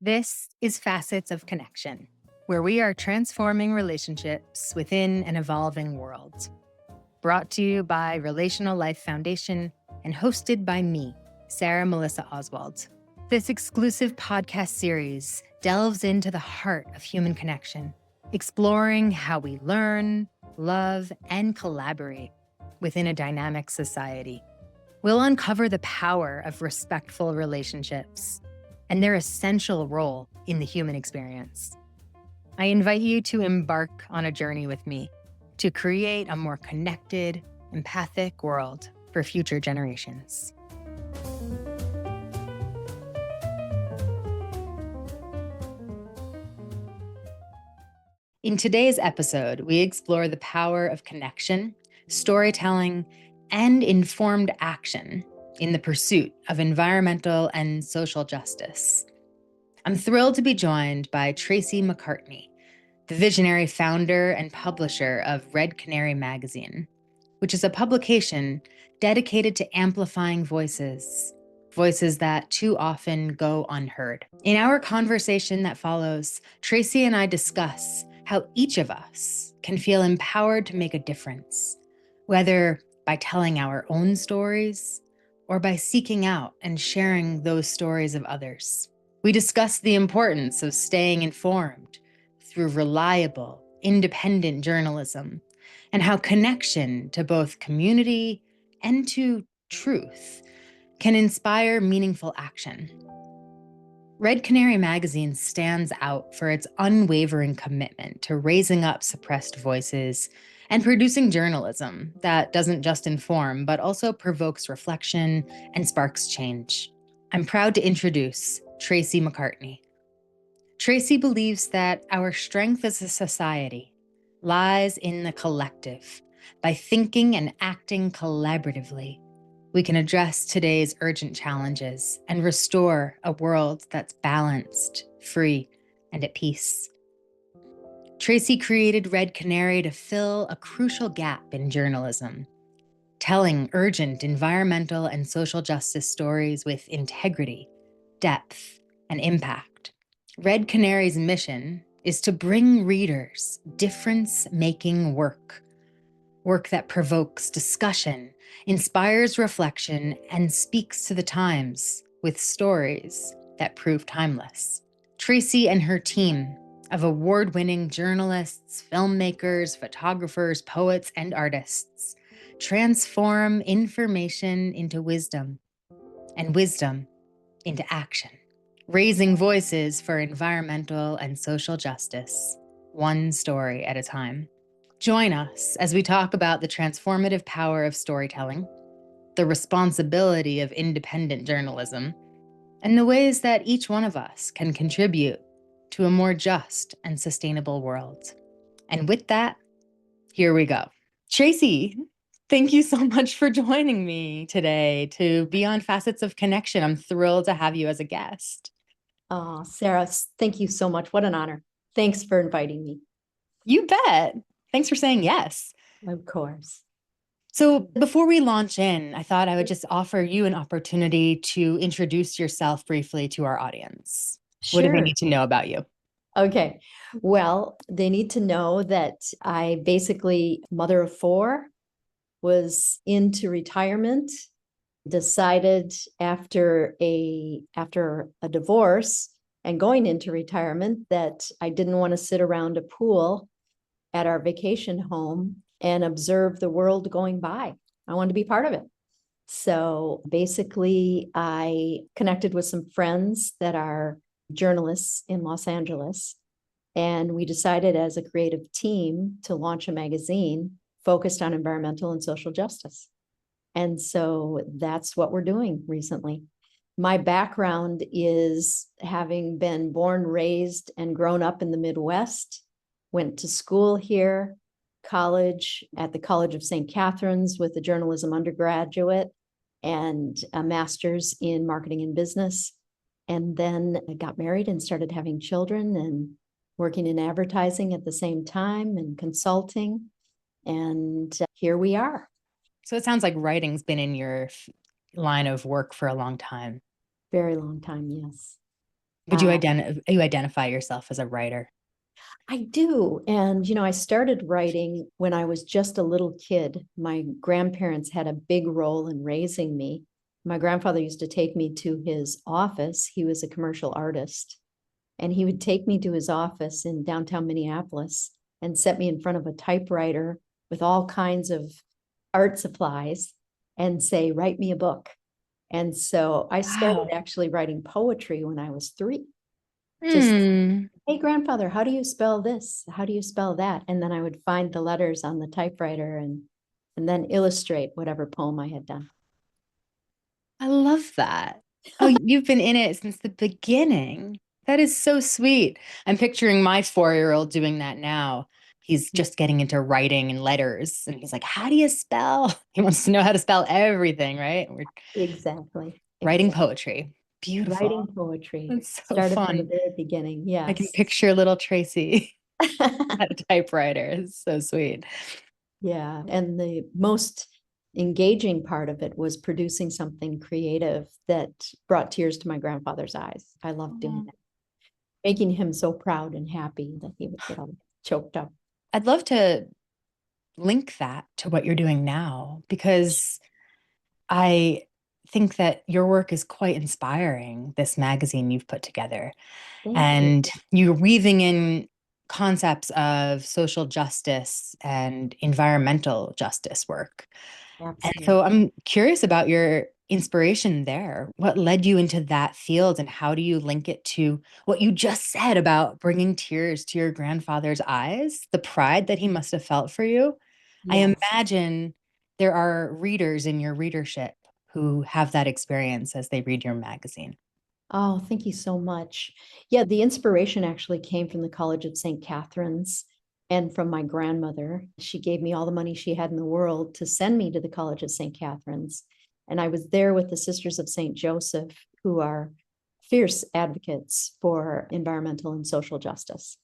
This is Facets of Connection, where we are transforming relationships within an evolving world. Brought to you by Relational Life Foundation and hosted by me, Sarah Melissa Oswald. This exclusive podcast series delves into the heart of human connection, exploring how we learn, love, and collaborate within a dynamic society. We'll uncover the power of respectful relationships and their essential role in the human experience. I invite you to embark on a journey with me to create a more connected, empathic world for future generations. In today's episode, we explore the power of connection, storytelling, and informed action in the pursuit of environmental and social justice. I'm thrilled to be joined by Tracy McCartney, the visionary founder and publisher of Red Canary Magazine, which is a publication dedicated to amplifying voices that too often go unheard. In our conversation that follows, Tracy and I discuss how each of us can feel empowered to make a difference, whether by telling our own stories or by seeking out and sharing those stories of others. We discuss the importance of staying informed through reliable, independent journalism, and how connection to both community and to truth can inspire meaningful action. Red Canary Magazine stands out for its unwavering commitment to raising up suppressed voices and producing journalism that doesn't just inform, but also provokes reflection and sparks change. I'm proud to introduce Tracy McCartney. Tracy believes that our strength as a society lies in the collective. By thinking and acting collaboratively, we can address today's urgent challenges and restore a world that's balanced, free, and at peace. Tracy created Red Canary to fill a crucial gap in journalism, telling urgent environmental and social justice stories with integrity, depth, and impact. Red Canary's mission is to bring readers difference-making work that provokes discussion, inspires reflection, and speaks to the times with stories that prove timeless. Tracy and her team of award-winning journalists, filmmakers, photographers, poets, and artists transform information into wisdom and wisdom into action, raising voices for environmental and social justice, one story at a time. Join us as we talk about the transformative power of storytelling, the responsibility of independent journalism, and the ways that each one of us can contribute to a more just and sustainable world. And with that, here we go. Tracy, thank you so much for joining me today to be on Facets of Connection. I'm thrilled to have you as a guest. Oh, Sarah, thank you so much. What an honor. Thanks for inviting me. You bet. Thanks for saying yes. Of course. So before we launch in, I thought I would just offer you an opportunity to introduce yourself briefly to our audience. What do they Sure. need to know about you? Okay. Well, they need to know that I basically, mother of four, was into retirement, decided after a divorce and going into retirement that I didn't want to sit around a pool at our vacation home and observe the world going by. I wanted to be part of it. So basically, I connected with some friends that are journalists in Los Angeles, and we decided as a creative team to launch a magazine focused on environmental and social justice. And so that's what we're doing recently. My background is having been born, raised, and grown up in the Midwest, went to school here, college at the College of St. Catherine's with a journalism undergraduate and a master's in marketing and business. And then I got married and started having children and working in advertising at the same time and consulting. And here we are. So it sounds like writing's been in your line of work for a long time. Very long time, yes. Would you identify yourself as a writer? I do. And, I started writing when I was just a little kid. My grandparents had a big role in raising me. My grandfather used to take me to his office. He was a commercial artist, and he would take me to his office in downtown Minneapolis and set me in front of a typewriter with all kinds of art supplies and say, write me a book. And so I started Wow. actually writing poetry when I was 3. Just, Hmm. hey, grandfather, how do you spell this? How do you spell that? And then I would find the letters on the typewriter and then illustrate whatever poem I had done. I love that. Oh, you've been in it since the beginning. That is so sweet. I'm picturing my 4-year-old doing that now. He's just getting into writing and letters, and he's like, how do you spell? He wants to know how to spell everything, right? We're Exactly. writing Exactly. poetry. Beautiful. Writing poetry That's so started from the fun. very beginning. I can Yes. picture little Tracy at a typewriter. It's so sweet. Yeah. And the most engaging part of it was producing something creative that brought tears to my grandfather's eyes. I loved doing Oh. it, making him so proud and happy that he would get all choked up. I'd love to link that to what you're doing now because I think that your work is quite inspiring, this magazine you've put together. Thank you. And you're weaving in concepts of social justice and environmental justice work. And Absolutely. so I'm curious about your inspiration there. What led you into that field, and how do you link it to what you just said about bringing tears to your grandfather's eyes, the pride that he must have felt for you? I Yes. imagine there are readers in your readership who have that experience as they read your magazine. Oh, thank you so much. Yeah, the inspiration actually came from the College of St. Catherine's and from my grandmother. She gave me all the money she had in the world to send me to the College of St. Catherine's. And I was there with the Sisters of St. Joseph, who are fierce advocates for environmental and social justice.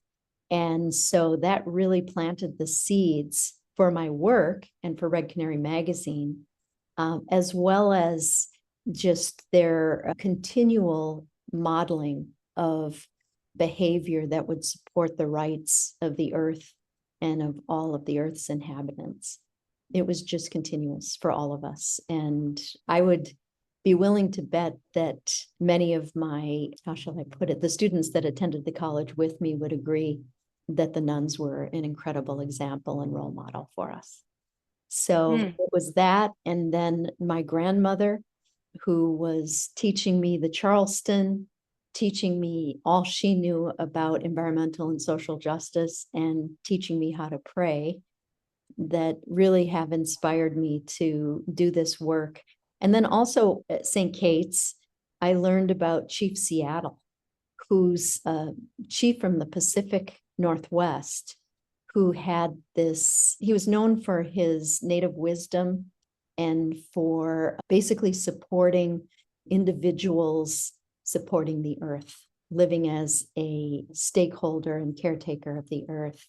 And so that really planted the seeds for my work and for Red Canary Magazine, as well as just their continual modeling of behavior that would support the rights of the earth and of all of the earth's inhabitants. It was just continuous for all of us. And I would be willing to bet that many of my, how shall I put it, the students that attended the college with me would agree that the nuns were an incredible example and role model for us. So it was that. And then my grandmother, who was teaching me the Charleston, teaching me all she knew about environmental and social justice, and teaching me how to pray, that really have inspired me to do this work. And then also at St. Kate's, I learned about Chief Seattle, who's a chief from the Pacific Northwest, who had this, he was known for his native wisdom and for basically supporting individuals, supporting the earth, living as a stakeholder and caretaker of the earth.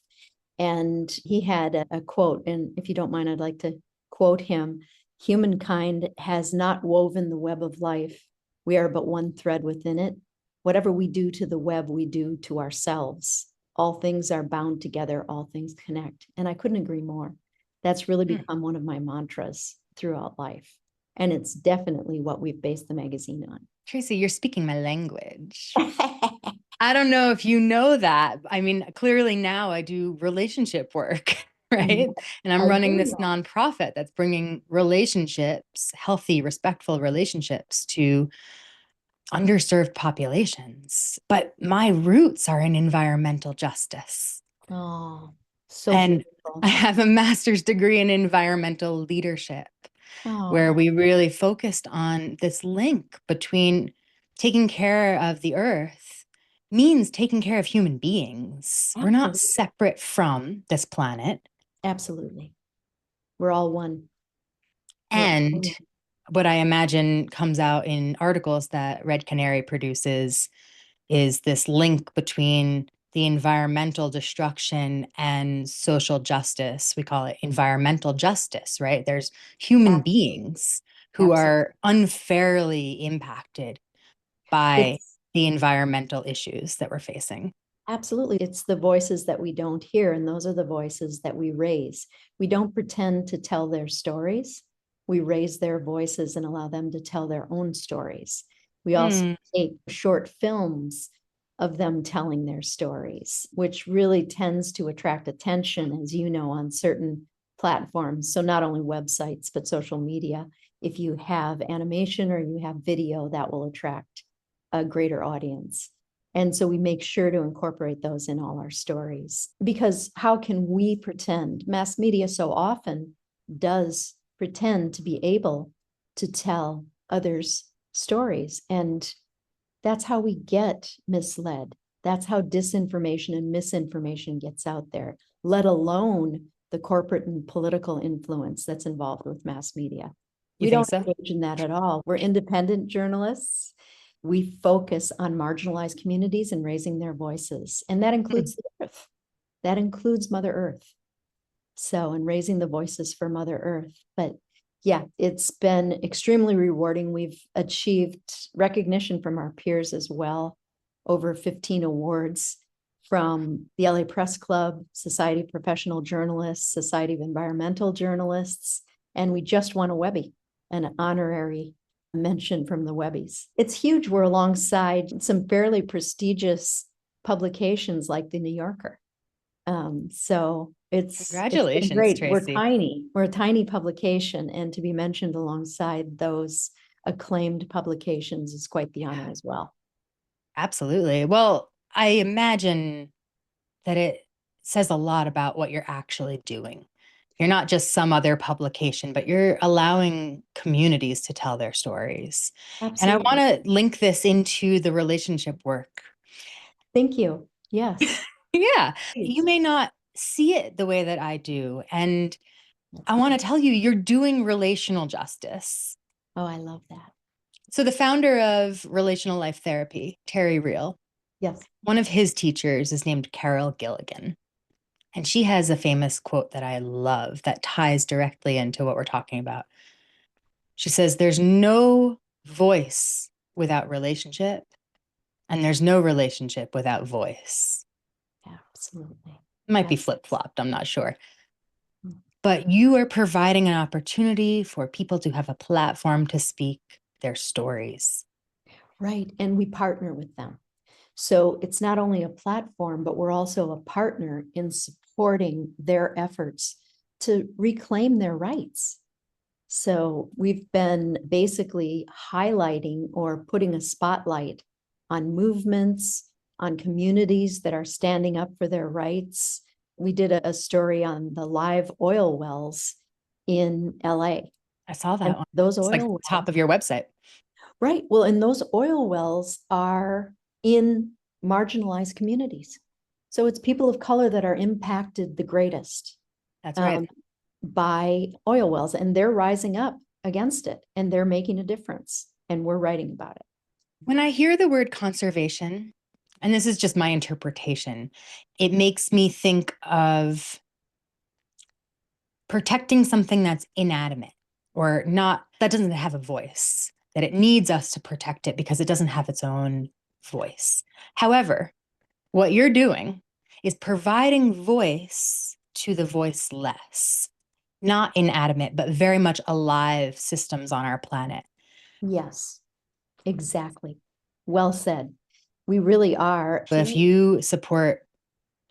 And he had a quote, and if you don't mind, I'd like to quote him. Humankind has not woven the web of life. We are but one thread within it. Whatever we do to the web, we do to ourselves. All things are bound together, all things connect. And I couldn't agree more. That's really become one of my mantras throughout life. And it's definitely what we've based the magazine on. Tracy, you're speaking my language. I don't know if you know that. I mean, clearly now I do relationship work, right? And I'm I running do this know. nonprofit that's bringing relationships, healthy, respectful relationships to underserved populations. But my roots are in environmental justice. Oh, so And I beautiful. have a master's degree in environmental leadership, where Oh, we really focused on this link between taking care of the earth means taking care of human beings. We're not absolutely. separate from this planet. Absolutely. We're all one. We're all And one. what I imagine comes out in articles that Red Canary produces is this link between the environmental destruction and social justice. We call it environmental justice, right? There's human Absolutely. beings who Absolutely. are unfairly impacted by It's the environmental issues that we're facing. Absolutely. It's the voices that we don't hear, and those are the voices that we raise. We don't pretend to tell their stories. We raise their voices and allow them to tell their own stories. We also take short films of them telling their stories, which really tends to attract attention, as you know, on certain platforms. So not only websites, but social media. If you have animation or you have video, that will attract a greater audience. And so we make sure to incorporate those in all our stories, because how can we pretend? Mass media so often does pretend to be able to tell others' stories. And that's how we get misled. That's how disinformation and misinformation gets out there, let alone the corporate and political influence that's involved with mass media. You We think don't so? engage in that at all. We're independent journalists. We focus on marginalized communities and raising their voices. And that includes the earth. That includes Mother Earth. So, and raising the voices for Mother Earth. But yeah, it's been extremely rewarding. We've achieved recognition from our peers as well, over 15 awards from the LA Press Club, Society of Professional Journalists, Society of Environmental Journalists, and we just won a Webby, an honorary mention from the Webbies. It's huge. We're alongside some fairly prestigious publications like the New Yorker. So it's Congratulations, great. Tracy. We're tiny. We're a tiny publication, and to be mentioned alongside those acclaimed publications is quite the honor as well. Absolutely. Well, I imagine that it says a lot about what you're actually doing. You're not just some other publication, but you're allowing communities to tell their stories. Absolutely. And I want to link this into the relationship work. Thank you. Yes. Yeah. Please. You may not see it the way that I do. And I want to tell you, you're doing relational justice. Oh, I love that. So the founder of Relational Life Therapy, Terry Real, Yes. one of his teachers is named Carol Gilligan. And she has a famous quote that I love that ties directly into what we're talking about. She says, there's no voice without relationship, and there's no relationship without voice. Absolutely. It might be flip-flopped, I'm not sure. But you are providing an opportunity for people to have a platform to speak their stories. Right. And we partner with them. So it's not only a platform, but we're also a partner in supporting their efforts to reclaim their rights. So we've been basically highlighting or putting a spotlight on movements, on communities that are standing up for their rights. We did a story on the live oil wells in LA. I saw that one. Those It's oil like wells, top of your website. right? Well, and those oil wells are in marginalized communities. So it's people of color that are impacted the greatest. That's right. By oil wells, and they're rising up against it, and they're making a difference, and we're writing about it. When I hear the word conservation, and this is just my interpretation, it makes me think of protecting something that's inanimate or not, that doesn't have a voice, that it needs us to protect it because it doesn't have its own voice. However, what you're doing is providing voice to the voiceless, not inanimate, but very much alive systems on our planet. Yes, exactly. Well said. We really are. So if you support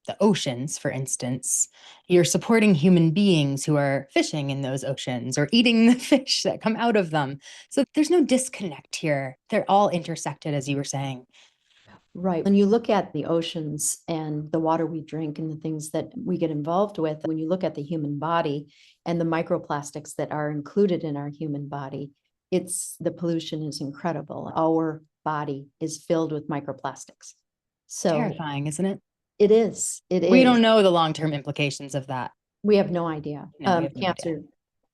the oceans, for instance, you're supporting human beings who are fishing in those oceans or eating the fish that come out of them. So there's no disconnect here. They're all intersected, as you were saying. Right. When you look at the oceans and the water we drink and the things that we get involved with, when you look at the human body and the microplastics that are included in our human body, the pollution is incredible. Our body is filled with microplastics. So Terrifying, isn't it? it is. It is. We don't know the long-term implications of that. We have no idea. No, we have no Cancer, idea.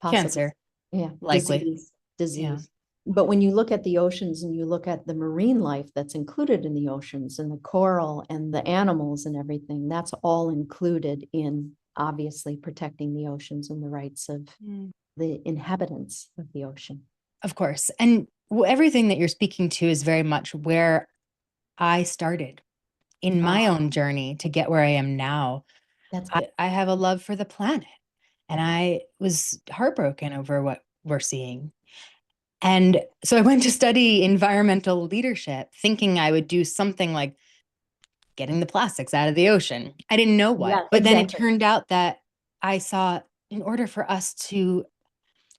possibly. Cancer, Yeah. likely. Disease. Yeah. But when you look at the oceans and you look at the marine life that's included in the oceans and the coral and the animals and everything, that's all included in obviously protecting the oceans and the rights of the inhabitants of the ocean. Of course. And everything that you're speaking to is very much where I started in my Oh, own journey to get where I am now. that's good. I have a love for the planet, and I was heartbroken over what we're seeing. And so I went to study environmental leadership, thinking I would do something like getting the plastics out of the ocean. I didn't know what, Yeah, but then it exactly. turned out that I saw in order for us to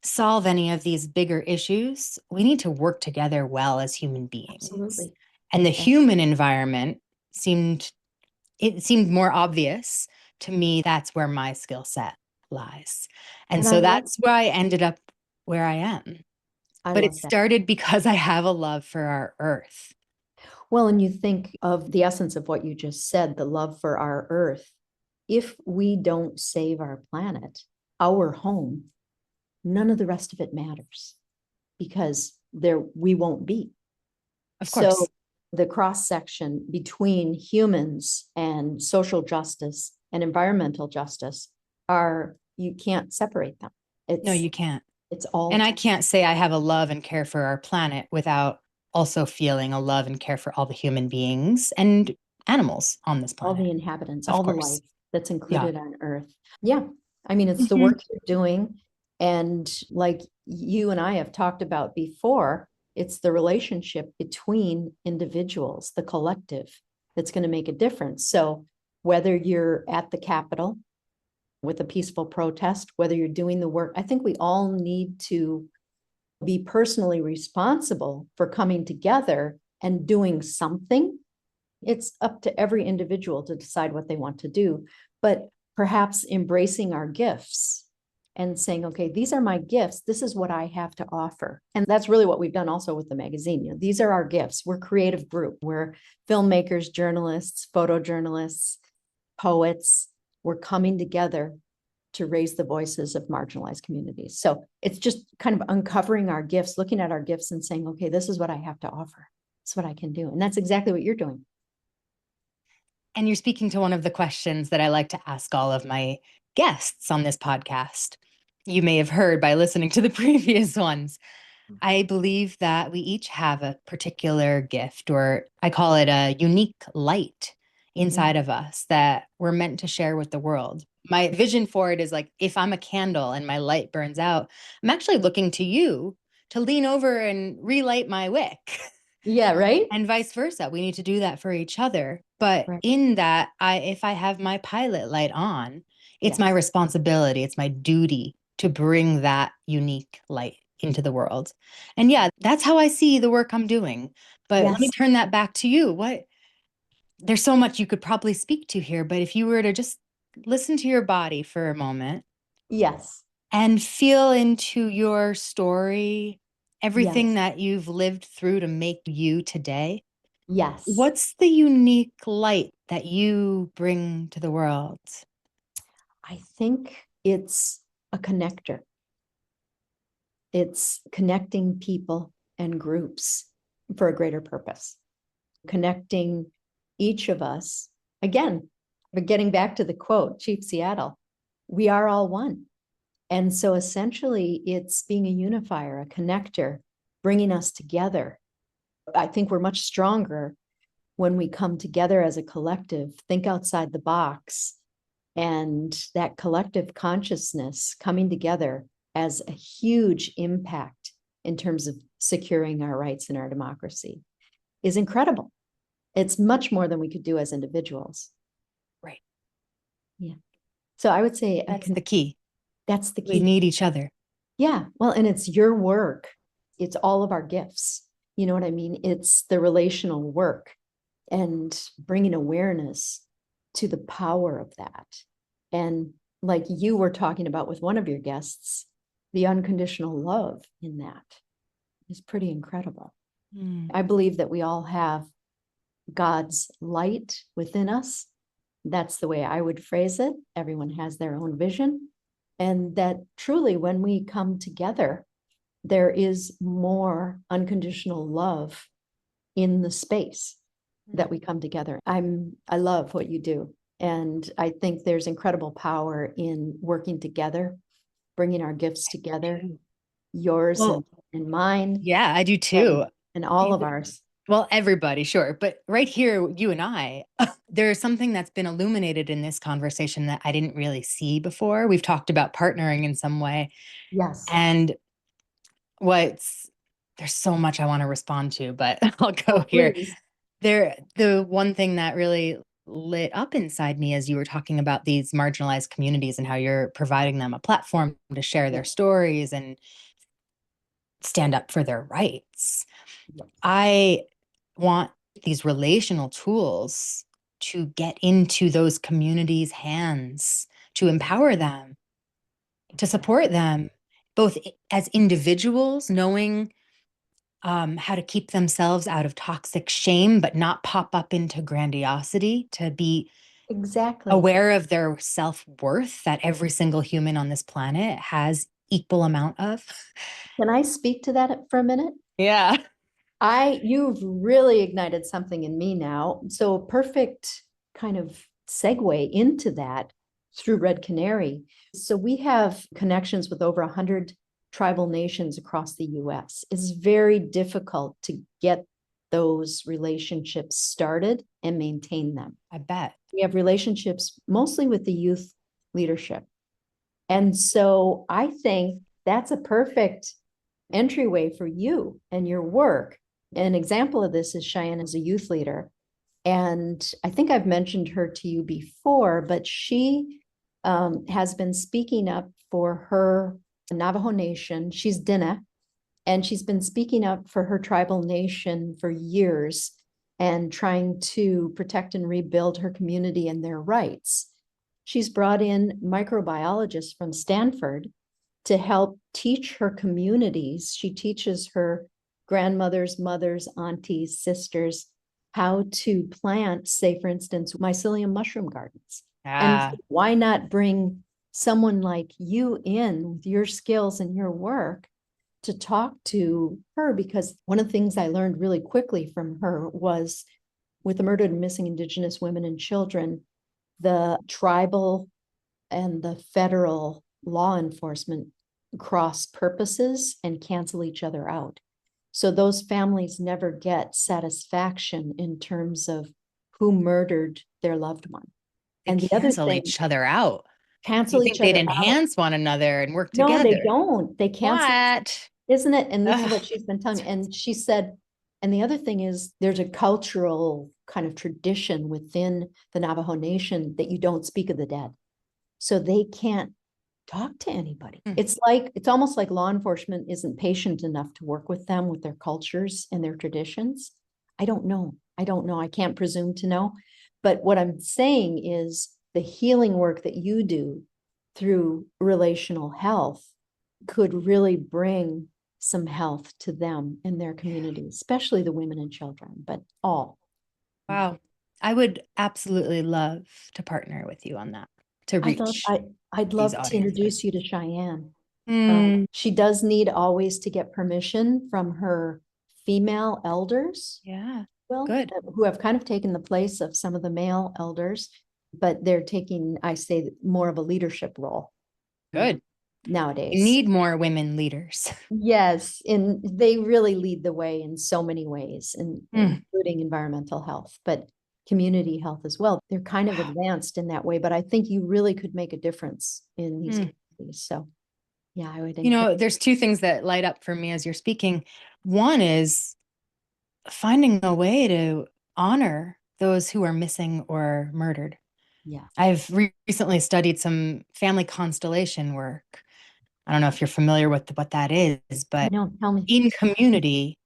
solve any of these bigger issues, we need to work together well as human beings. Absolutely. And the That's human environment seemed it seemed more obvious to me. That's where my skill set lies. And and I so love that's why I ended up where I am. I But it love that. started because I have a love for our earth. Well, and you think of the essence of what you just said, the love for our earth. If we don't save our planet, our home, none of the rest of it matters because there we won't be. Of So course. the cross section between humans and social justice and environmental justice are, you can't separate them. No, It's you can't. it's all And I can't say I have a love and care for our planet without also feeling a love and care for all the human beings and animals on this all planet. the inhabitants, Of all the course. life that's Yeah. included on Earth. Yeah. I mean, it's the Mhm. work you're doing. And like you and I have talked about before, it's the relationship between individuals, the collective, that's going to make a difference. So whether you're at the Capitol with a peaceful protest, whether you're doing the work, I think we all need to be personally responsible for coming together and doing something. It's up to every individual to decide what they want to do, but perhaps embracing our gifts and saying, okay, these are my gifts. This is what I have to offer. And that's really what we've done also with the magazine. You know, these are our gifts. We're a creative group. We're filmmakers, journalists, photojournalists, poets. We're coming together to raise the voices of marginalized communities. So it's just kind of uncovering our gifts, looking at our gifts and saying, okay, this is what I have to offer. It's what I can do. And that's exactly what you're doing. And you're speaking to one of the questions that I like to ask all of my guests on this podcast. You may have heard by listening to the previous ones. I believe that we each have a particular gift, or I call it a unique light inside of us that we're meant to share with the world. My vision for it is like if I'm a candle and my light burns out, I'm actually looking to you to lean over and relight my wick. Yeah, right? And vice versa. We need to do that for each other. But Right. in that, if I have my pilot light on, it's my Yes. responsibility, it's my duty to bring that unique light into the world. And yeah, that's how I see the work I'm doing. But let me Yes. turn that back to you. There's so much you could probably speak to here, but if you were to just listen to your body for a moment Yes. and feel into your story, everything Yes. that you've lived through to make you today. Yes. What's the unique light that you bring to the world? I think it's a connector. It's connecting people and groups for a greater purpose, connecting each of us. Again, but getting back to the quote, Chief Seattle, we are all one. And so essentially, it's being a unifier, a connector, bringing us together. I think we're much stronger when we come together as a collective, think outside the box, and that collective consciousness coming together has a huge impact in terms of securing our rights and our democracy is incredible. It's much more than we could do as individuals. Right. Yeah. So I would say That's the key. that's the We key. need each other. Yeah. Well, and it's your work. It's all of our gifts. You know what I mean? It's the relational work and bringing awareness to the power of that. And like you were talking about with one of your guests, the unconditional love in that is pretty incredible. Mm. I believe that we all have God's light within us. That's the way I would phrase it. Everyone has their own vision. And that truly, when we come together, there is more unconditional love in the space that we come together. I love what you do. And I think there's incredible power in working together, bringing our gifts together, yours Well, and mine, yeah, I do too. and all of ours. Well, everybody, sure. But right here, you and I, there's something that's been illuminated in this conversation that I didn't really see before. We've talked about partnering in some way. Yes. And what's there's so much I want to respond to, but I'll Oh, go here. please. The one thing that really lit up inside me as you were talking about these marginalized communities and how you're providing them a platform to share Yeah. their stories and stand up for their rights. Yeah. I want these relational tools to get into those communities' hands, to empower them, to support them, both as individuals, knowing how to keep themselves out of toxic shame, but not pop up into grandiosity, to be Exactly. aware of their self-worth that every single human on this planet has equal amount of. Can I speak to that for a minute? Yeah. You've really ignited something in me now. So perfect kind of segue into that through Red Canary. So we have connections with over 100 tribal nations across the US. It's very difficult to get those relationships started and maintain them. I bet. We have relationships mostly with the youth leadership. And so I think that's a perfect entryway for you and your work. An example of this is Cheyenne as a youth leader. And I think I've mentioned her to you before, but she has been speaking up for her Navajo Nation. She's Dina, and she's been speaking up for her tribal nation for years and trying to protect and rebuild her community and their rights. She's brought in microbiologists from Stanford to help teach her communities. She teaches her grandmothers, mothers, aunties, sisters how to plant, say, for instance, mycelium mushroom gardens. And Yeah. why not bring someone like you in with your skills and your work to talk to her? Because one of the things I learned really quickly from her was with the murdered and missing Indigenous women and children, the tribal and the federal law enforcement cross purposes and cancel each other out. So those families never get satisfaction in terms of who murdered their loved one. They And the other cancel thing, each other out. You cancel think each they'd other out. enhance one another and work No, they together? don't. They cancel, What? isn't it? And this is Ugh. what she's been telling me. And she said, and the other thing is there's a cultural kind of tradition within the Navajo Nation that you don't speak of the dead. So they can't talk to anybody. It's almost like law enforcement isn't patient enough to work with them with their cultures and their traditions. I don't know. I can't presume to know. But what I'm saying is the healing work that you do through relational health could really bring some health to them and their community, especially the women and children, but all. Wow. I would absolutely love to partner with you on that, to I thought reach I'd these love to introduce audiences. you to Cheyenne. Mm, She does need always to get permission from her female elders, yeah, well, good, who have kind of taken the place of some of the male elders, but they're taking, I say, more of a leadership role good. We nowadays. need more women leaders. Yes, and they really lead the way in so many ways, Mm, including environmental health, but community health as well. They're kind of wow. advanced in that way, but I think you really could make a difference in these Mm. communities. So yeah, I would You encourage. know, there's two things that light up for me as you're speaking. One is finding a way to honor those who are missing or murdered. Yeah. I've recently studied some family constellation work. I don't know if you're familiar with what that is, but No, tell me. in community,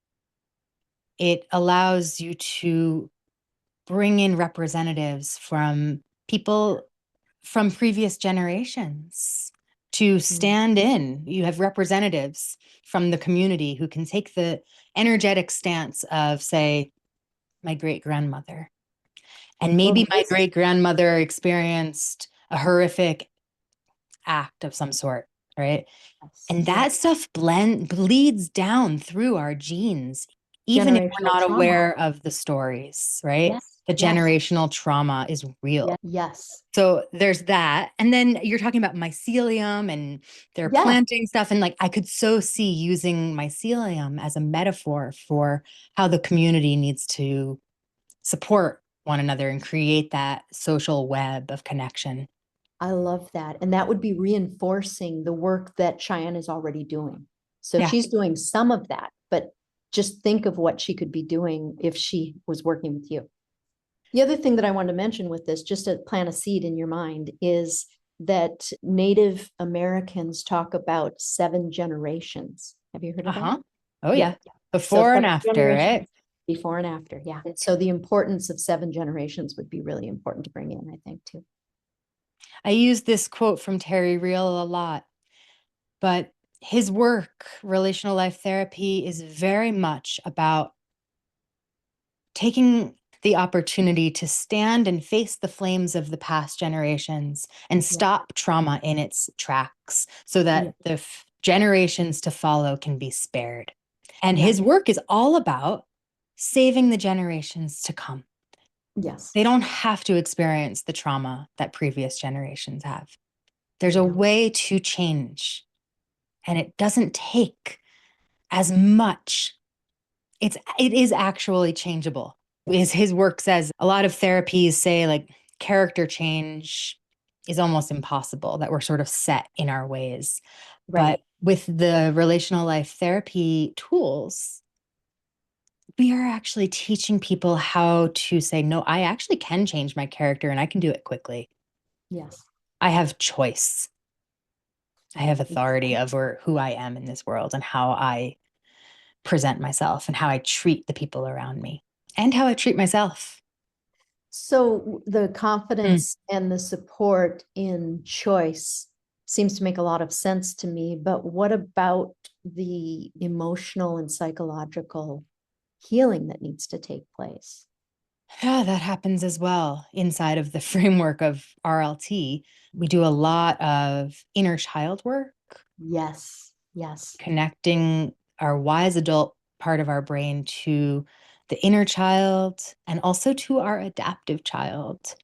it allows you to bring in representatives from people from previous generations to Mm. stand in. You have representatives from the community who can take the energetic stance of, say, my great grandmother. And Well, maybe my this, great grandmother experienced a horrific act of some sort, right? yes, And yeah, that stuff bleeds down through our genes, even if we're generational not trauma. aware of the stories, right? Yes, The Yes. generational trauma is real. Yes. So there's that. And then you're talking about mycelium and they're Yeah. planting stuff. And like I could so see using mycelium as a metaphor for how the community needs to support one another and create that social web of connection. I love that. And that would be reinforcing the work that Cheyenne is already doing. So Yeah. she's doing some of that, but just think of what she could be doing if she was working with you. The other thing that I want to mention with this, just to plant a seed in your mind, is that Native Americans talk about 7 generations. Have you heard of that? Uh-huh. Oh Yeah. yeah. Before and 7 after, right? before and after. Yeah. And so the importance of 7 generations would be really important to bring in, I think, too. I use this quote from Terry Real a lot, but his work, relational life therapy, is very much about taking the opportunity to stand and face the flames of the past generations and stop trauma in its tracks so that the generations to follow can be spared. And his work is all about saving the generations to come. Yes. They don't have to experience the trauma that previous generations have. There's a way to change, and it doesn't take as much. It is actually changeable. As his work says, a lot of therapies say like character change is almost impossible, that we're sort of set in our ways. Right. But with the relational life therapy tools, we are actually teaching people how to say, no, I actually can change my character and I can do it quickly. Yes. I have choice. I have authority over who I am in this world and how I present myself and how I treat the people around me and how I treat myself. So the confidence and the support in choice seems to make a lot of sense to me. But what about the emotional and psychological healing that needs to take place? Yeah, that happens as well inside of the framework of RLT. We do a lot of inner child work. Yes. Yes. Connecting our wise adult part of our brain to the inner child and also to our adaptive child.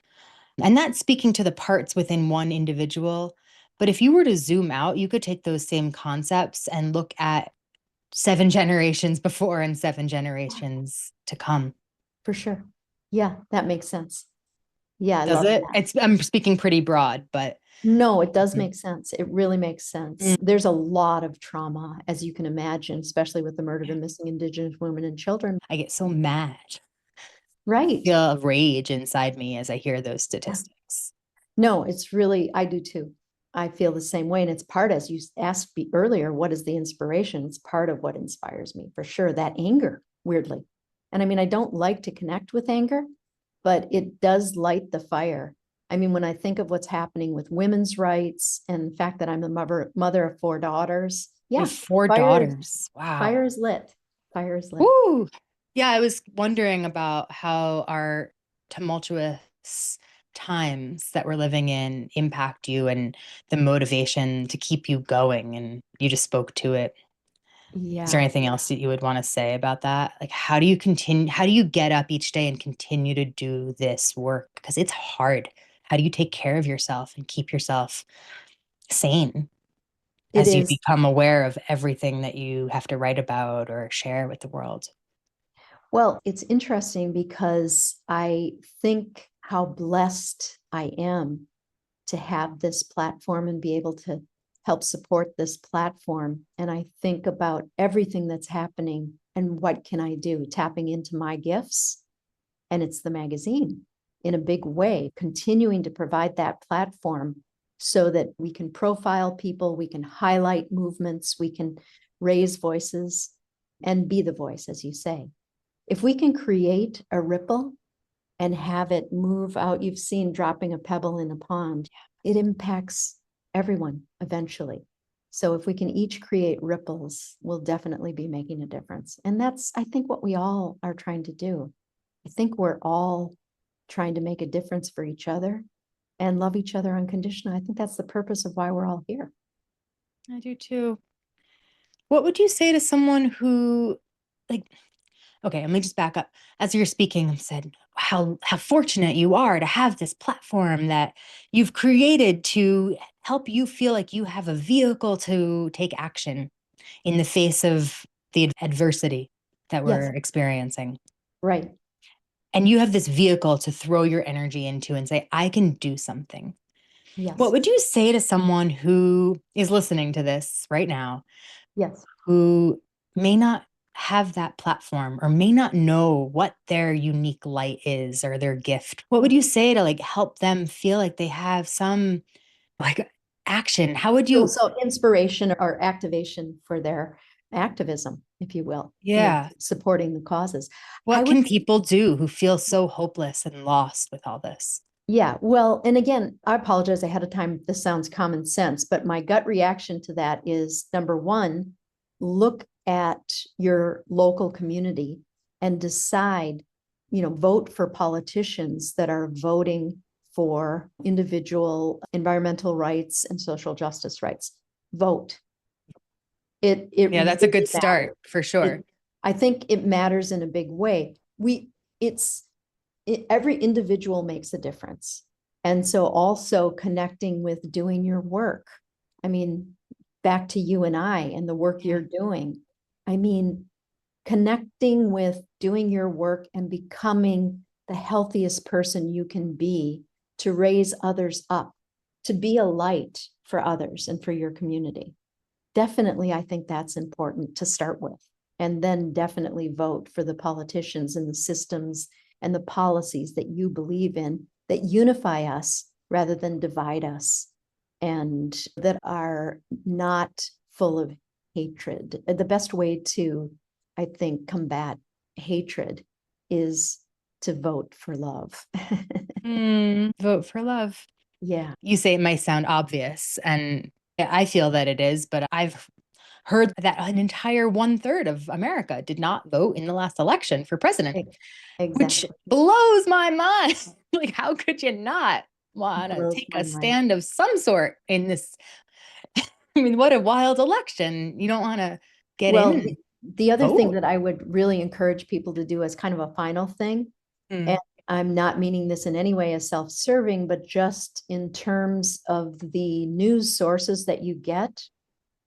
And that's speaking to the parts within one individual. But if you were to zoom out, you could take those same concepts and look at 7 generations before and 7 generations to come. For sure. Yeah, that makes sense. Yeah, I Does love it? that. I'm speaking pretty broad, but No, it does make sense. It really makes sense. There's a lot of trauma, as you can imagine, especially with the murdered and missing Indigenous women and children. I get so mad. Right. Feel rage inside me as I hear those statistics. No, it's really, I do too. I feel the same way. And it's part, as you asked me earlier, what is the inspiration? It's part of what inspires me for sure. That anger, weirdly. And I mean, I don't like to connect with anger, but it does light the fire. I mean, when I think of what's happening with women's rights and the fact that I'm a mother of 4 daughters. You Yeah. have 4 fire daughters. Wow. Fire is lit. Fire is lit. Woo! Yeah, I was wondering about how our tumultuous times that we're living in impact you and the motivation to keep you going. And you just spoke to it. Yeah. Is there anything else that you would want to say about that? Like, how do you continue? How do you get up each day and continue to do this work? Because it's hard. How do you take care of yourself and keep yourself sane as you become aware of everything that you have to write about or share with the world? Well, it's interesting because I think how blessed I am to have this platform and be able to help support this platform. And I think about everything that's happening and what can I do, tapping into my gifts. And it's the magazine in a big way, continuing to provide that platform so that we can profile people, we can highlight movements, we can raise voices and be the voice, as you say. If we can create a ripple and have it move out, you've seen dropping a pebble in a pond, it impacts everyone eventually. So if we can each create ripples, we'll definitely be making a difference. And that's, I think, what we all are trying to do. I think we're all trying to make a difference for each other and love each other unconditionally. I think that's the purpose of why we're all here. I do too. What would you say to someone who, like, Okay, let me just back up. As you're speaking, I said how fortunate you are to have this platform that you've created to help you feel like you have a vehicle to take action in the face of the adversity that Yes, we're experiencing. right. And you have this vehicle to throw your energy into and say, I can do something. What Yes, would you say to someone who is listening to this right now, yes. who may not have that platform or may not know what their unique light is or their gift? What would you say to like help them feel like they have some like action? How would So, you? so inspiration or activation for their activism, if you will, Yeah. supporting the causes. I What would can people do who feel so hopeless and lost with all this? Yeah, well, and again, I apologize ahead of time. This sounds common sense, but my gut reaction to that is number one, look at your local community and decide, vote for politicians that are voting for individual environmental rights and social justice rights. Vote. It Yeah, that's a really good matters. start for sure. I think it matters in a big way. It's every individual makes a difference. And so also connecting with doing your work. I mean, back to you and I and the work Yeah. you're doing. I mean, connecting with doing your work and becoming the healthiest person you can be to raise others up, to be a light for others and for your community. Definitely, I think that's important to start with. And then definitely vote for the politicians and the systems and the policies that you believe in that unify us rather than divide us and that are not full of hatred. The best way to, I think, combat hatred is to vote for love. Vote for love. Yeah, You say it might sound obvious, and I feel that it is, but I've heard that an entire one third of America did not vote in the last election for president, which exactly. blows my mind. Like, how could you not want to Blows take my a mind. stand of some sort in this? I mean, what a wild election. You don't want to get in Well, and the other thing vote. that I would really encourage people to do as kind of a final thing, and Mm. I'm not meaning this in any way as self-serving, but just in terms of the news sources that you get,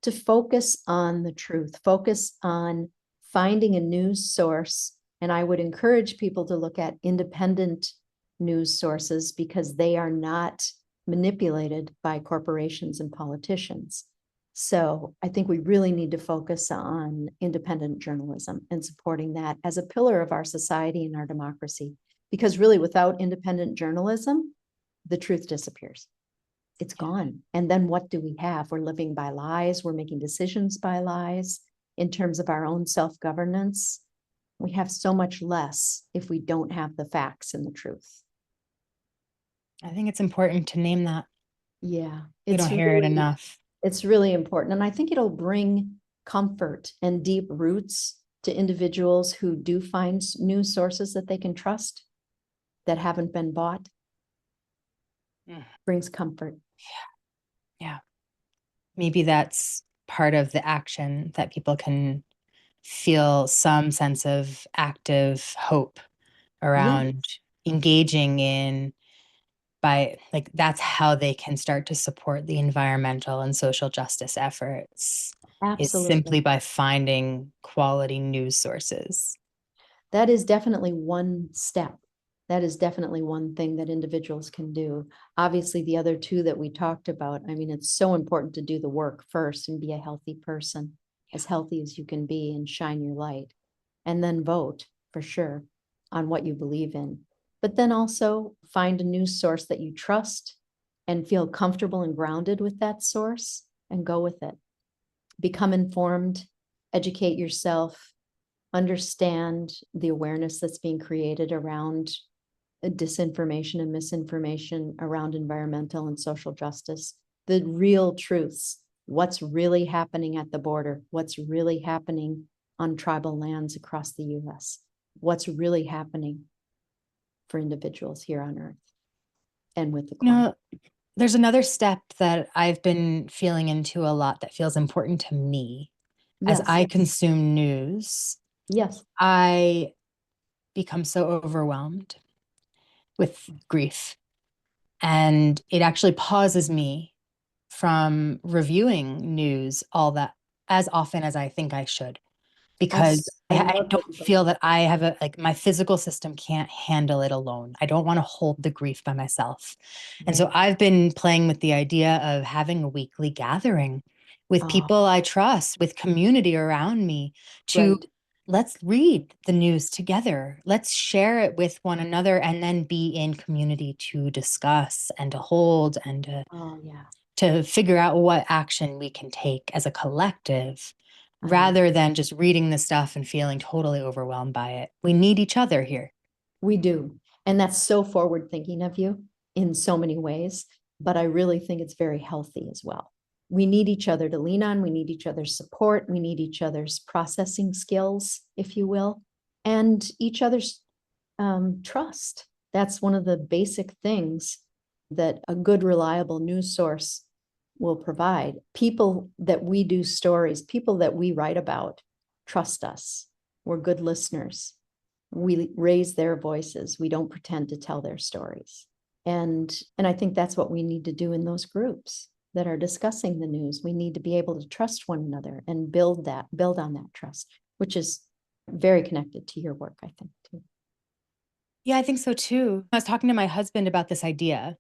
to focus on the truth, focus on finding a news source. And I would encourage people to look at independent news sources because they are not manipulated by corporations and politicians. So I think we really need to focus on independent journalism and supporting that as a pillar of our society and our democracy. Because really, without independent journalism, the truth disappears. It's gone. And then what do we have? We're living by lies. We're making decisions by lies in terms of our own self-governance. We have so much less if we don't have the facts and the truth. I think it's important to name that. Yeah, We don't hear it enough. it's really important. And I think it'll bring comfort and deep roots to individuals who do find news sources that they can trust that haven't been bought. Brings comfort. Yeah. Maybe that's part of the action that people can feel some sense of active hope Yeah, around engaging in by like that's how they can start to support the environmental and social justice efforts is absolutely. simply by finding quality news sources. That is definitely one step. That is definitely one thing that individuals can do. Obviously, the other two that we talked about, I mean, it's so important to do the work first and be a healthy person, as healthy as you can be and shine your light. And then vote for sure on what you believe in. But then also find a news source that you trust and feel comfortable and grounded with that source and go with it. Become informed, educate yourself, understand the awareness that's being created around disinformation and misinformation around environmental and social justice, the real truths, what's really happening at the border, what's really happening on tribal lands across the US, what's really happening for individuals here on Earth and with the You climate. know, there's another step that I've been feeling into a lot that feels important to me as Yes. I consume news. Yes. I become so overwhelmed with grief. And it actually pauses me from reviewing news all that as often as I think I should, because I I love what don't you said. feel that I have like my physical system can't handle it alone. I don't want to hold the grief by myself. And Right. so I've been playing with the idea of having a weekly gathering with Oh, people I trust, with community around me to right. let's read the news together. Let's share it with one another and then be in community to discuss and to hold and Oh, yeah. to figure out what action we can take as a collective I love. rather than just reading the stuff and feeling totally overwhelmed by it. We need each other here. We do. And that's so forward thinking of you in so many ways. But I really think it's very healthy as well. We need each other to lean on. We need each other's support. We need each other's processing skills, if you will, and each other's trust. That's one of the basic things that a good, reliable news source will provide. People that we do stories, people that we write about, trust us. We're good listeners. We raise their voices. We don't pretend to tell their stories. And I think that's what we need to do in those groups that are discussing the news. We need to be able to trust one another and build on that trust, which is very connected to your work, I think, too. Yeah, I think so too. I was talking to my husband about this idea,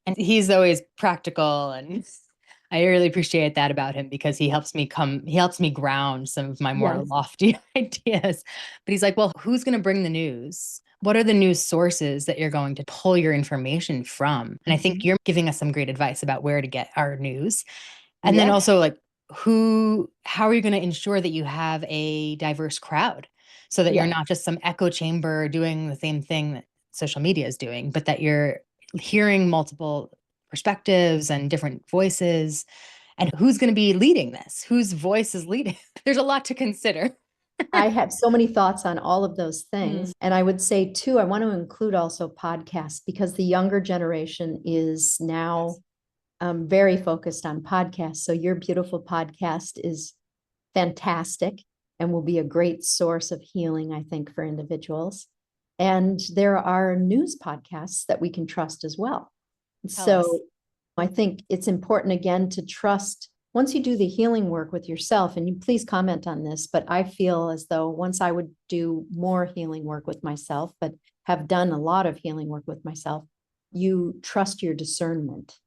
and he's always practical, and I really appreciate that about him because he helps me ground some of my more Yes. lofty ideas. But he's like, well, who's going to bring the news? What are the news sources that you're going to pull your information from? And I think you're giving us some great advice about where to get our news. And then Yeah. also like how are you going to ensure that you have a diverse crowd so that you're Yeah. not just some echo chamber doing the same thing that social media is doing, but that you're hearing multiple perspectives and different voices and who's going to be leading this? Whose voice is leading? There's a lot to consider. I have so many thoughts on all of those Mm. things. And I would say, too, I want to include also podcasts because the younger generation is now very focused on podcasts. So your beautiful podcast is fantastic and will be a great source of healing, I think, for individuals. And there are news podcasts that we can trust as well. Tell us. So I think it's important again to trust once you do the healing work with yourself, and you please comment on this, but I feel as though once I would do more healing work with myself, but have done a lot of healing work with myself, you trust your discernment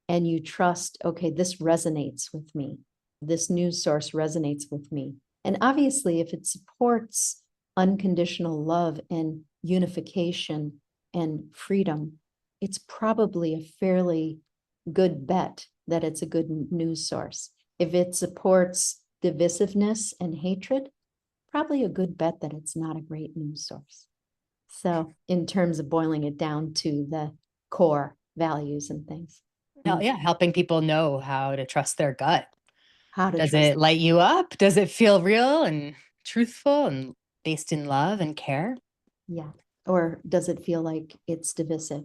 and you trust, okay, this resonates with me. This news source resonates with me. And obviously, if it supports unconditional love and unification and freedom, it's probably a fairly good bet that it's a good news source. If it supports divisiveness and hatred, probably a good bet that it's not a great news source. So, in terms of boiling it down to the core values and things. Yeah, helping people know how to trust their gut. How to Does trust. it light you up? Does it feel real and truthful and based in love and care? Yeah. Or does it feel like it's divisive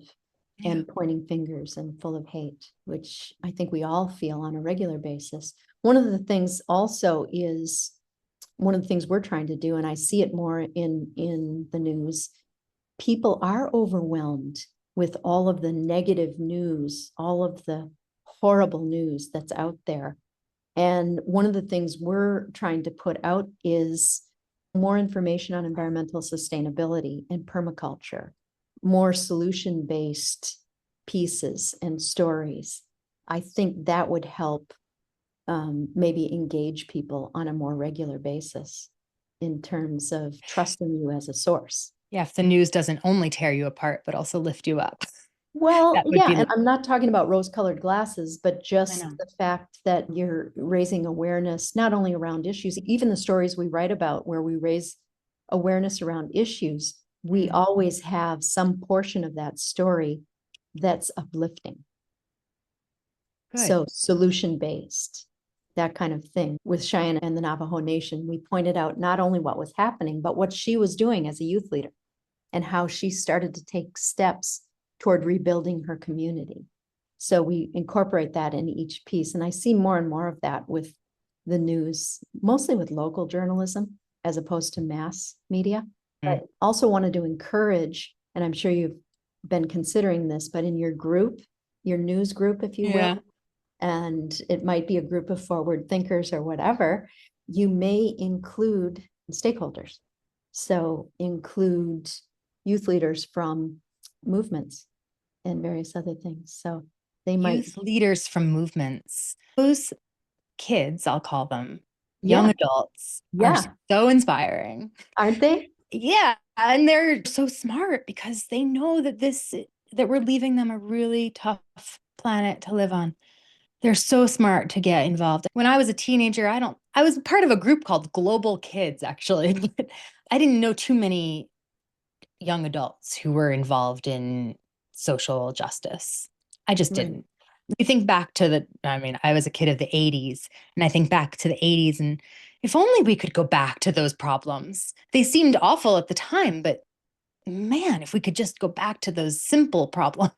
Yeah. and pointing fingers and full of hate, which I think we all feel on a regular basis. One of the things also is one of the things we're trying to do, and I see it more in the news, people are overwhelmed with all of the negative news, all of the horrible news that's out there. And one of the things we're trying to put out is more information on environmental sustainability and permaculture, more solution-based pieces and stories. I think that would help maybe engage people on a more regular basis in terms of trusting you as a source. Yeah, if the news doesn't only tear you apart, but also lift you up, Well, that would yeah, be and I'm not talking about rose-colored glasses, but I just know. the fact that you're raising awareness, not only around issues, even the stories we write about where we raise awareness around issues, we Mm. always have some portion of that story that's uplifting. Good. So solution-based, that kind of thing. With Cheyenne and the Navajo Nation, we pointed out not only what was happening, but what she was doing as a youth leader and how she started to take steps toward rebuilding her community. So we incorporate that in each piece. And I see more and more of that with the news, mostly with local journalism, as opposed to mass media. But also wanted to encourage, and I'm sure you've been considering this, but in your group, your news group, if you will, and it might be a group of forward thinkers or whatever, you may include stakeholders. So include youth leaders from movements and various other things. So they might. Youth leaders from movements. Those kids, I'll call them, young adults, are so inspiring. Aren't they? Yeah. And they're so smart because they know that that we're leaving them a really tough planet to live on. They're so smart to get involved. When I was a teenager, I was part of a group called Global Kids, actually. But I didn't know too many young adults who were involved in social justice. I just didn't. You think back to I was a kid of the 80s, and I think back to the 80s, and if only we could go back to those problems. They seemed awful at the time, but man, if we could just go back to those simple problems.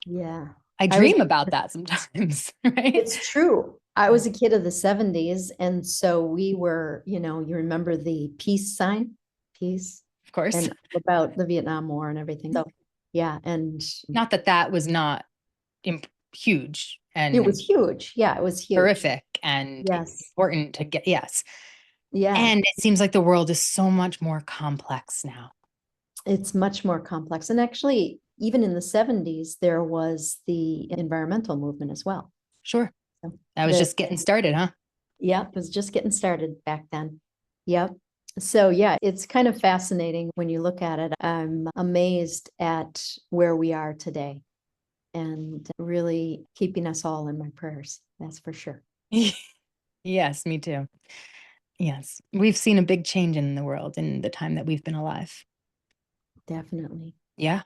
Yeah. I dream about that sometimes, right? It's true. I was a kid of the 70s. And so we were, you remember the peace sign, peace. Of course. And about the Vietnam War and everything. So, yeah. And not that was not huge. And it was huge. Yeah, it was huge. Horrific and important to get. Yes. Yeah. And it seems like the world is so much more complex now. It's much more complex. And actually, even in the 70s, there was the environmental movement as well. Sure. That was just getting started, huh? Yeah, it was just getting started back then. Yep. So yeah, it's kind of fascinating when you look at it. I'm amazed at where we are today and really keeping us all in my prayers. That's for sure. Yes, me too. Yes. We've seen a big change in the world in the time that we've been alive. Definitely. Yeah.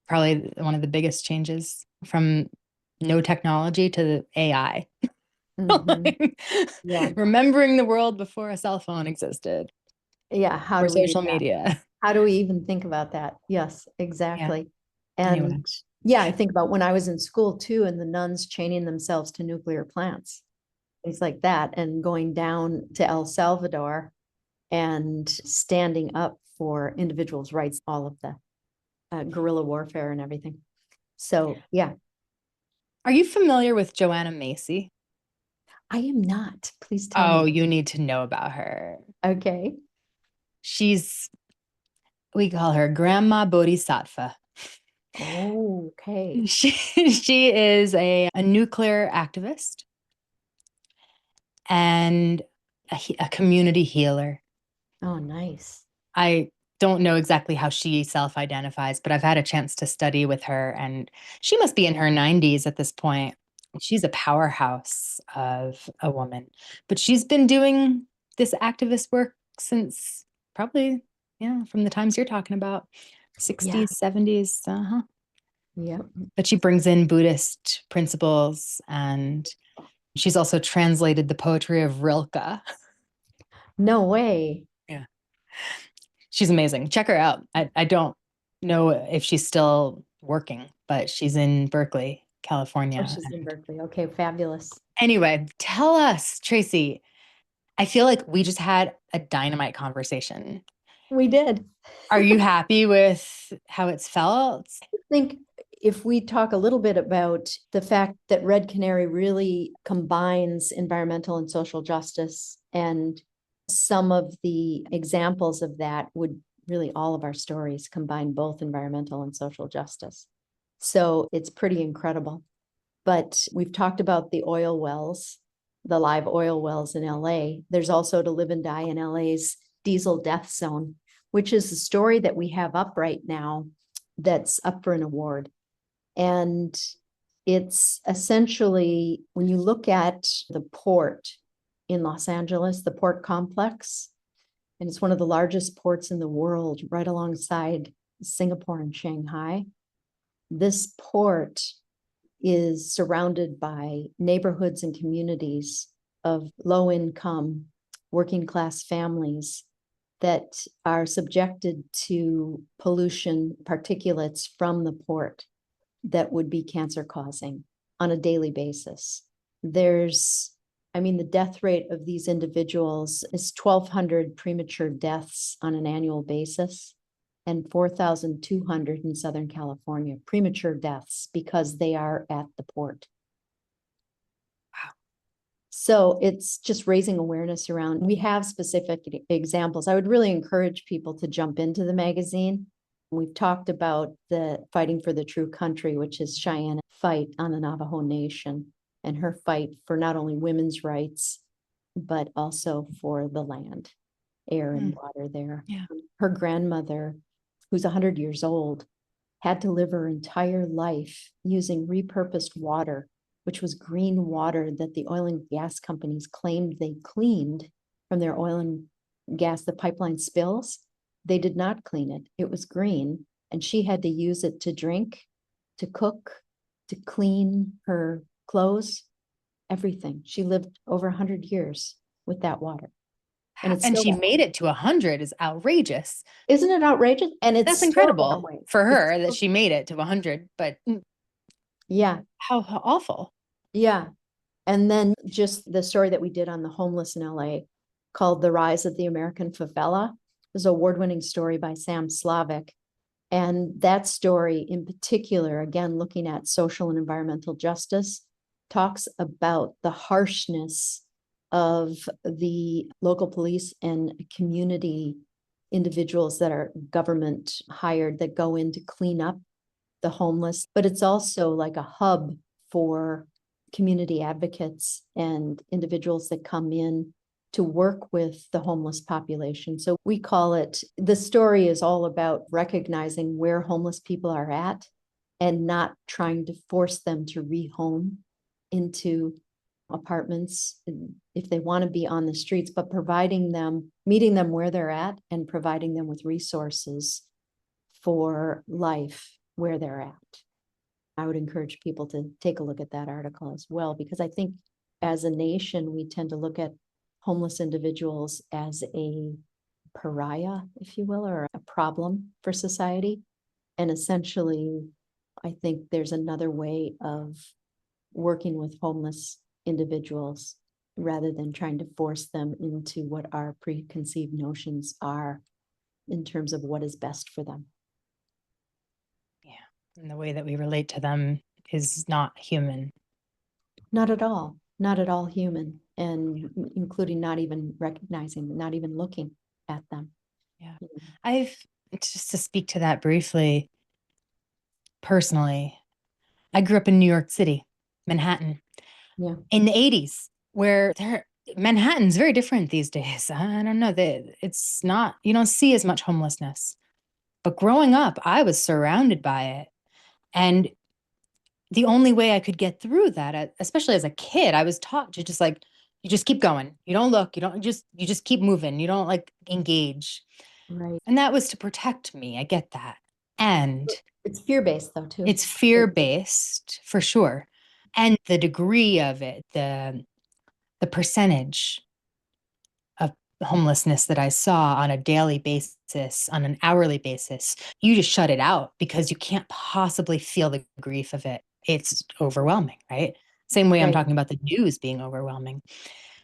Probably one of the biggest changes from no technology to AI. Remembering the world before a cell phone existed. Yeah. Or social media. How do we even think about that? Yes, exactly. Yeah. And I think about when I was in school too, and the nuns chaining themselves to nuclear plants, things like that, and going down to El Salvador and standing up for individuals' rights, all of the guerrilla warfare and everything. So, yeah. Are you familiar with Joanna Macy? I am not. Please tell me. Oh, you need to know about her. Okay. We call her Grandma Bodhisattva. Oh, okay. She is a nuclear activist and a community healer. Oh, nice. I don't know exactly how she self-identifies, but I've had a chance to study with her, and she must be in her 90s at this point. She's a powerhouse of a woman, but she's been doing this activist work since probably, from the times you're talking about, 60s, 70s. Yeah. But she brings in Buddhist principles, and she's also translated the poetry of Rilke. No way. Yeah. She's amazing. Check her out. I don't know if she's still working, but she's in Berkeley, California. Oh, she's in Berkeley. Okay, fabulous. Anyway, tell us, Tracy. I feel like we just had a dynamite conversation. We did. Are you happy with how it's felt? I think if we talk a little bit about the fact that Red Canary really combines environmental and social justice, and some of the examples of that would really, all of our stories combine both environmental and social justice. So it's pretty incredible. But we've talked about the oil wells, the live oil wells in LA. There's also To Live and Die in LA's diesel death zone, which is a story that we have up right now that's up for an award. And it's essentially, when you look at the port in Los Angeles, the port complex, and it's one of the largest ports in the world, right alongside Singapore and Shanghai. This port is surrounded by neighborhoods and communities of low income, working class families that are subjected to pollution, particulates from the port that would be cancer causing on a daily basis. There's I mean, the death rate of these individuals is 1,200 premature deaths on an annual basis and 4,200 in Southern California, premature deaths because they are at the port. Wow. So it's just raising awareness around. We have specific examples. I would really encourage people to jump into the magazine. We've talked about the Fighting for the True Country, which is Cheyenne fight on the Navajo Nation and her fight for not only women's rights, but also for the land, air and water there. Yeah. Her grandmother, who's 100 years old, had to live her entire life using repurposed water, which was green water that the oil and gas companies claimed they cleaned from their oil and gas, the pipeline spills. They did not clean it. It was green, and she had to use it to drink, to cook, to clean her clothes, everything. She lived over 100 years with that water. And she made it to 100 is outrageous. Isn't it outrageous? And it's that's incredible for her that she made it to 100, but yeah, how awful. Yeah. And then just the story that we did on the homeless in LA called The Rise of the American Favela. It was an award-winning story by Sam Slavic. And that story in particular, again, looking at social and environmental justice, talks about the harshness of the local police and community individuals that are government hired that go in to clean up the homeless. But it's also like a hub for community advocates and individuals that come in to work with the homeless population. So we call it, the story is all about recognizing where homeless people are at and not trying to force them to rehome into apartments if they want to be on the streets, but providing them, meeting them where they're at and providing them with resources for life where they're at. I would encourage people to take a look at that article as well, because I think as a nation, we tend to look at homeless individuals as a pariah, if you will, or a problem for society. And essentially, I think there's another way of working with homeless individuals rather than trying to force them into what our preconceived notions are in terms of what is best for them. Yeah. And the way that we relate to them is not human. Not at all. Not at all human. And including not even recognizing, not even looking at them. Yeah. I've, just to speak to that briefly, personally, I grew up in New York City, Manhattan, in the 80s, where Manhattan's very different these days. I don't know, it's not, you don't see as much homelessness. But growing up, I was surrounded by it. And the only way I could get through that, especially as a kid, I was taught to just like, you just keep going. You don't look, you just keep moving. You don't like engage. Right. And that was to protect me. I get that. And it's fear-based though, too. It's fear-based for sure. And the degree of it, the percentage of homelessness that I saw on a daily basis, on an hourly basis, you just shut it out because you can't possibly feel the grief of it. It's overwhelming, right? Same way I'm talking about the news being overwhelming.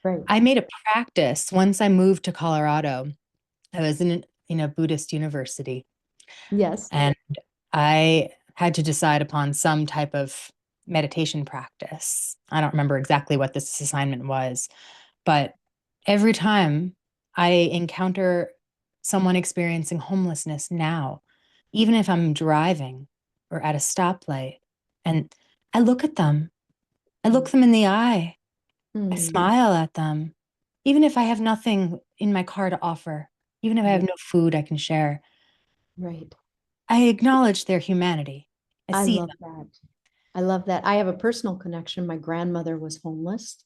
Right. I made a practice once I moved to Colorado. I was in a Buddhist university. Yes. And I had to decide upon some type of meditation practice. I don't remember exactly what this assignment was, but every time I encounter someone experiencing homelessness now, even if I'm driving or at a stoplight, and I look at them, I look them in the eye, I smile at them, even if I have nothing in my car to offer, even if I have no food I can share. Right. I acknowledge their humanity. I love that. I love that. I have a personal connection. My grandmother was homeless,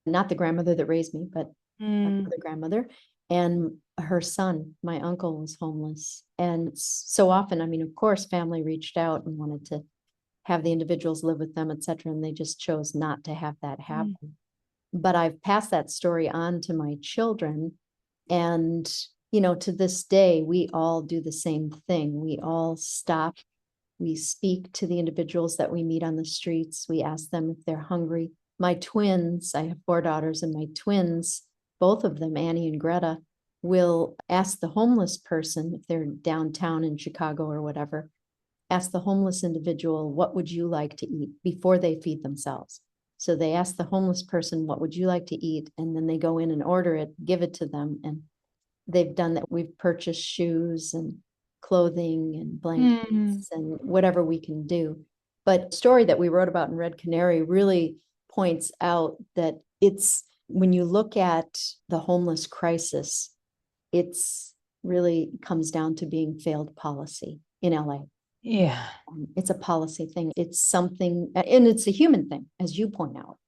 not the grandmother that raised me, but the grandmother. And her son, my uncle, was homeless. And so often, I mean, of course, family reached out and wanted to have the individuals live with them, et cetera, and they just chose not to have that happen. But I've passed that story on to my children. And, to this day, we all do the same thing. We all stop. We speak to the individuals that we meet on the streets. We ask them if they're hungry. My twins, I have 4 daughters, and my twins, both of them, Annie and Greta, will ask the homeless person, if they're downtown in Chicago or whatever, ask the homeless individual, what would you like to eat, before they feed themselves. So they ask the homeless person, what would you like to eat? And then they go in and order it, give it to them. And they've done that. We've purchased shoes and clothing and blankets and whatever we can do. But the story that we wrote about in Red Canary really points out that it's, when you look at the homeless crisis, it's really comes down to being failed policy in LA. Yeah. It's a policy thing. It's something, and it's a human thing, as you point out.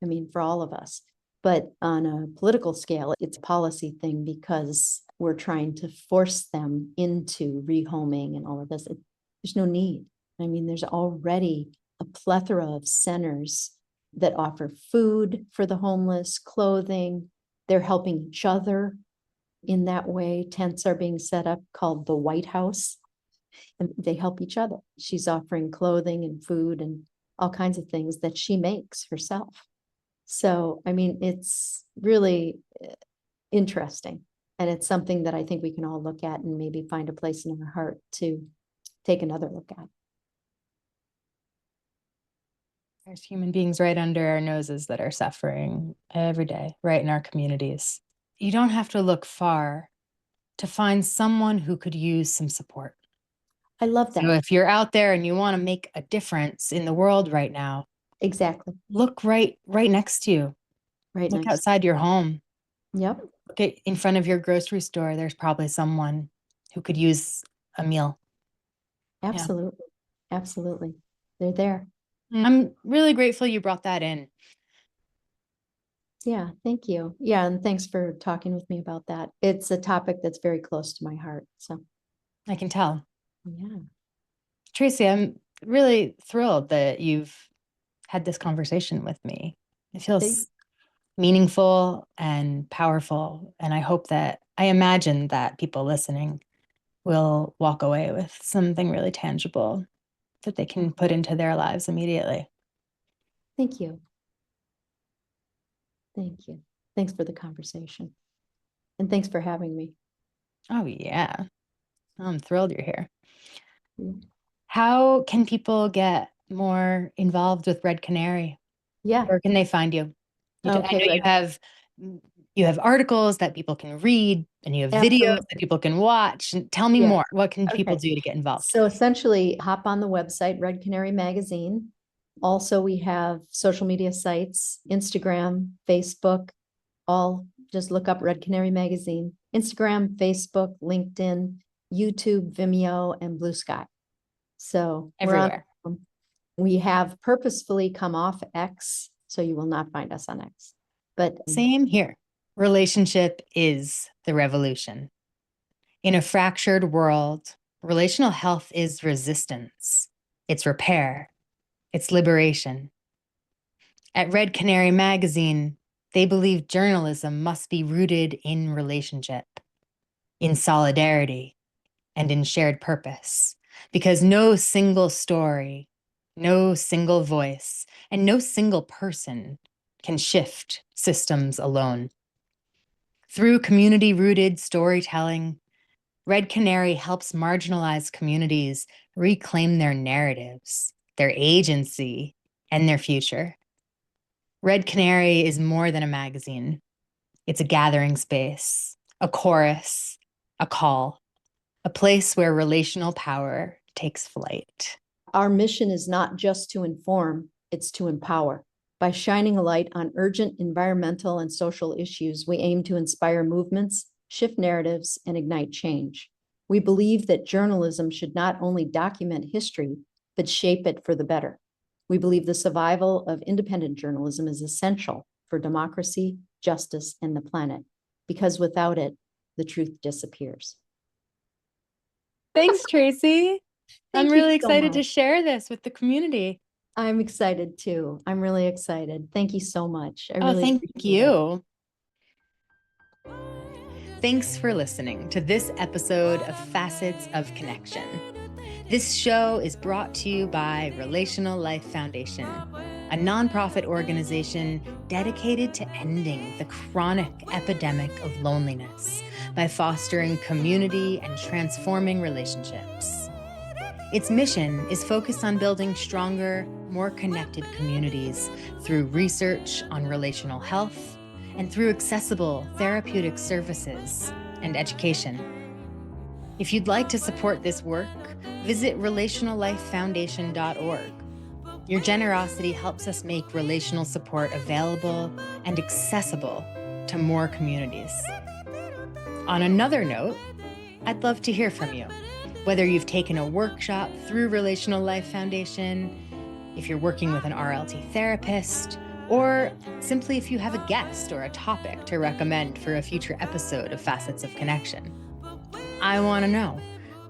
I mean, for all of us. But on a political scale, it's a policy thing because we're trying to force them into rehoming and all of this. There's no need. I mean, there's already a plethora of centers that offer food for the homeless, clothing. They're helping each other in that way. Tents are being set up called the White House, and they help each other. She's offering clothing and food and all kinds of things that she makes herself. So, I mean, it's really interesting. And it's something that I think we can all look at and maybe find a place in our heart to take another look at. There's human beings right under our noses that are suffering every day, right in our communities. You don't have to look far to find someone who could use some support. I love that. So if you're out there and you want to make a difference in the world right now, Exactly. look right next to you. Right. Look Nice. outside your home. Yep. Look in front of your grocery store. There's probably someone who could use a meal. Absolutely. Yeah. Absolutely. They're there. I'm really grateful you brought that in. Yeah, thank you. Yeah, and thanks for talking with me about that. It's a topic that's very close to my heart. So I can tell. yeah. Tracy, I'm really thrilled that you've had this conversation with me. It feels meaningful and powerful. And I imagine that people listening will walk away with something really tangible that they can put into their lives immediately. Thank you. Thank you. Thanks for the conversation. And thanks for having me. Oh, yeah. I'm thrilled you're here. Yeah. How can people get more involved with Red Canary? Yeah. Where can they find you? Okay, I know you have articles that people can read, and you have videos that people can watch. And tell me more. What can people do to get involved? So essentially, hop on the website, Red Canary Magazine. Also, we have social media sites, Instagram, Facebook, all just look up Red Canary Magazine, Instagram, Facebook, LinkedIn, YouTube, Vimeo, and Blue Sky. So everywhere. We have purposefully come off X, so you will not find us on X. But same here. Relationship is the revolution. In a fractured world, relational health is resistance. It's repair. It's liberation. At Red Canary Magazine, they believe journalism must be rooted in relationship, in solidarity, and in shared purpose. Because no single story, no single voice, and no single person can shift systems alone. Through community-rooted storytelling, Red Canary helps marginalized communities reclaim their narratives, their agency, and their future. Red Canary is more than a magazine. It's a gathering space, a chorus, a call, a place where relational power takes flight. Our mission is not just to inform, it's to empower. By shining a light on urgent environmental and social issues, we aim to inspire movements, shift narratives, and ignite change. We believe that journalism should not only document history, but shape it for the better. We believe the survival of independent journalism is essential for democracy, justice, and the planet, because without it, the truth disappears. Thanks, Tracy. I'm really excited to share this with the community. I'm excited too. I'm really excited. Thank you so much. Thank you. Thanks for listening to this episode of Facets of Connection. This show is brought to you by Relational Life Foundation. a nonprofit organization dedicated to ending the chronic epidemic of loneliness by fostering community and transforming relationships. Its mission is focused on building stronger, more connected communities through research on relational health and through accessible therapeutic services and education. If you'd like to support this work, visit relationallifefoundation.org. Your generosity helps us make relational support available and accessible to more communities. On another note, I'd love to hear from you. Whether you've taken a workshop through Relational Life Foundation, if you're working with an RLT therapist, or simply if you have a guest or a topic to recommend for a future episode of Facets of Connection. I want to know,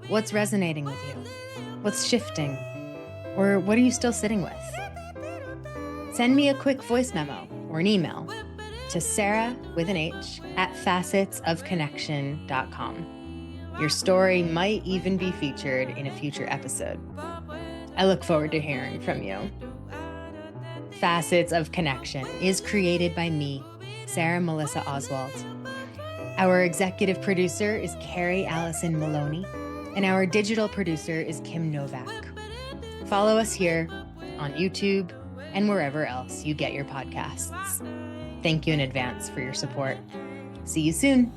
what's resonating with you? What's shifting? Or what are you still sitting with? Send me a quick voice memo or an email to Sarah with an H at facetsofconnection.com. Your story might even be featured in a future episode. I look forward to hearing from you. Facets of Connection is created by me, Sarah Melissa Oswald. Our executive producer is Carrie Allison Maloney, and our digital producer is Kim Novak. Follow us here on YouTube and wherever else you get your podcasts. Thank you in advance for your support. See you soon.